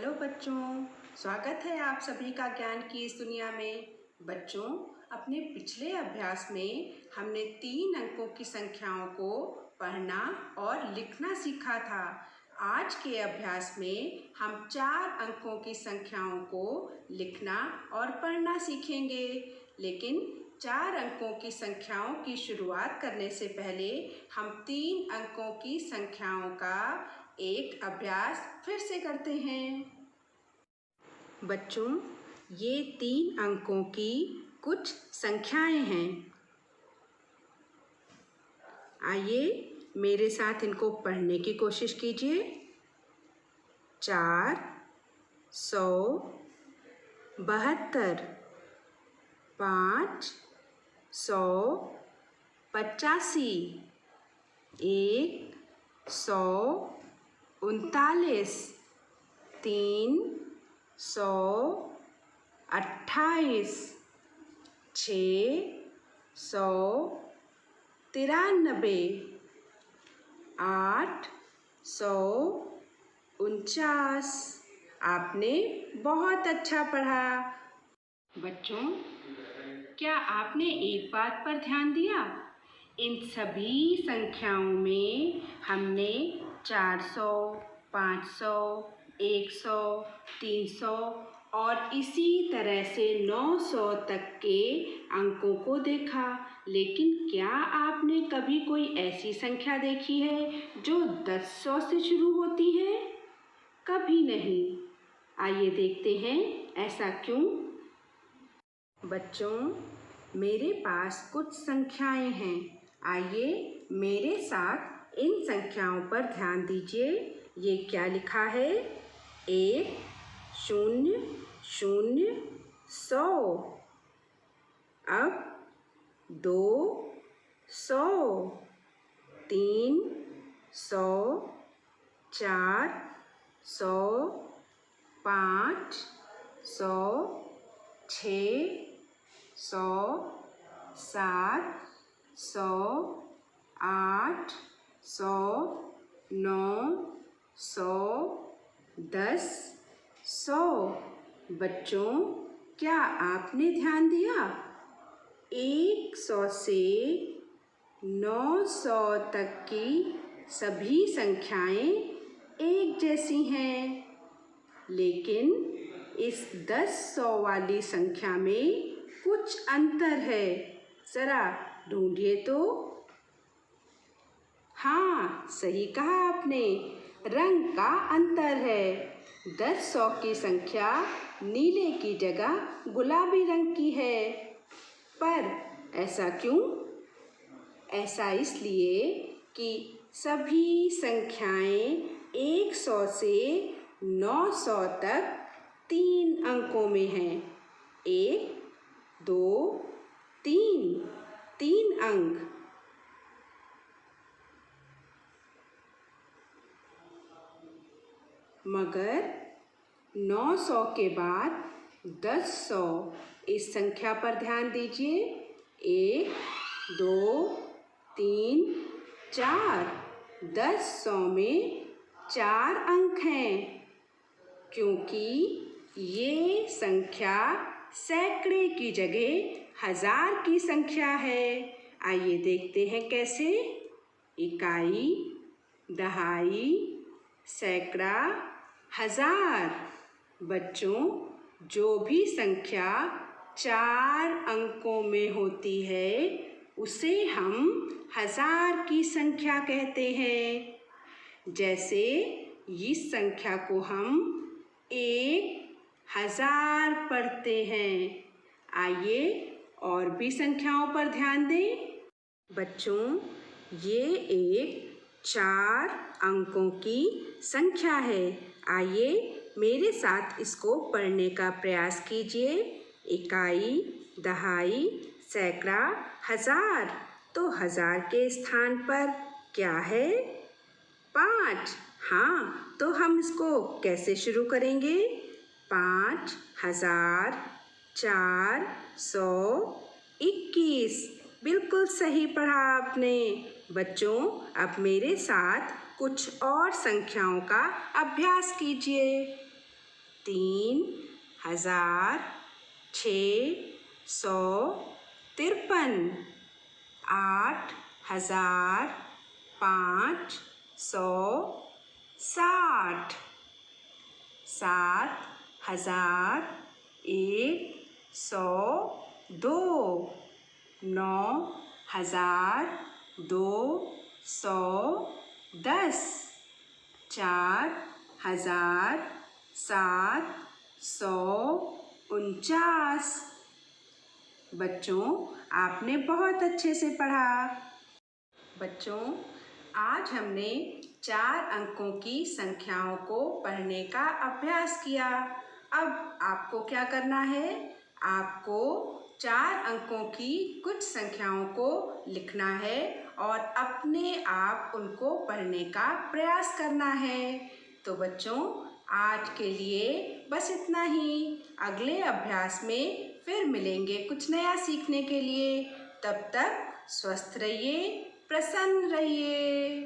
Hello बच्चों, स्वागत है आप सभी का ज्ञान की इस दुनिया में। बच्चों, अपने पिछले अभ्यास में हमने 3 अंकों की संख्याओं को पढ़ना और लिखना सीखा था। आज के अभ्यास में हम 4 अंकों की संख्याओं को लिखना और पढ़ना सीखेंगे। लेकिन 4 अंकों की संख्याओं की शुरुआत करने से पहले हम 3 अंकों की संख्याओं का एक अभ्यास फिर से करते हैं। बच्चों, ये 3 अंकों की कुछ संख्याएं हैं। आइए मेरे साथ इनको पढ़ने की कोशिश कीजिए। 4 100 72 5 100 85 1 100 39 3 100 28 6 100 93 8 100 49। आपने बहुत अच्छा पढ़ा। बच्चों, क्या आपने एक बात पर ध्यान दिया? इन सभी संख्याओं में हमने 400, 500, 100, 300 और इसी तरह से 900 तक के अंकों को देखा। लेकिन क्या आपने कभी कोई ऐसी संख्या देखी है जो 10 से शुरू होती है? कभी नहीं। आइए देखते हैं ऐसा क्यों। बच्चों, मेरे पास कुछ संख्याएं हैं। आइए मेरे साथ इन संख्याओं पर ध्यान दीजिए। ये क्या लिखा है? 1 0 0 100। अब 2 100 3 100 4 100 5 100 6 100 7 100 8 100 9 100 10 100। बच्चों, क्या आपने ध्यान दिया? 100 से 900 तक की सभी संख्याएं एक जैसी हैं, लेकिन इस 10 वाली संख्या में कुछ अंतर है। जरा ढूंढिए तो। हाँ, सही कहा आपने, रंग का अंतर है। 10 की संख्या नीले की जगह गुलाबी रंग की है। पर ऐसा क्यों? ऐसा इसलिए कि सभी संख्याएं 100 से 900 तक 3 अंकों में हैं। 1 2 3 अंक। मगर 900 के बाद 10 इस संख्या पर ध्यान दीजिए। 1 2 3 4। 10 में 4 अंक हैं, क्योंकि ये संख्या सैकड़े की जगह 1000 की संख्या है। आइए देखते हैं कैसे। इकाई, दहाई, सैकड़ा, 1000। बच्चों, जो भी संख्या 4 अंकों में होती है उसे हम 1000 की संख्या कहते हैं। जैसे इस संख्या को हम 1000 पढ़ते हैं। आइए और भी संख्याओं पर ध्यान दें। बच्चों, ये एक 4 अंकों की संख्या है। आइए मेरे साथ इसको पढ़ने का प्रयास कीजिए। इकाई, दहाई, सैकड़ा, 1000। तो 1000 के स्थान पर क्या है? 5। हाँ, तो हम इसको कैसे शुरू करेंगे? 5 1000 4 100 21। बिल्कुल सही पढ़ा आपने। बच्चों, अब मेरे साथ कुछ और संख्याओं का अभ्यास कीजिए। 3653, 8560, 7102, 9210, 4749। बच्चों, आपने बहुत अच्छे से पढ़ा। बच्चों, आज हमने 4 अंकों की संख्याओं को पढ़ने का अभ्यास किया। अब आपको क्या करना है? आपको 4 अंकों की कुछ संख्याओं को लिखना है और अपने आप उनको पढ़ने का प्रयास करना है। तो बच्चों, आज के लिए बस इतना ही। अगले अभ्यास में फिर मिलेंगे कुछ नया सीखने के लिए। तब तक स्वस्थ रहिए, प्रसन्न रहिए।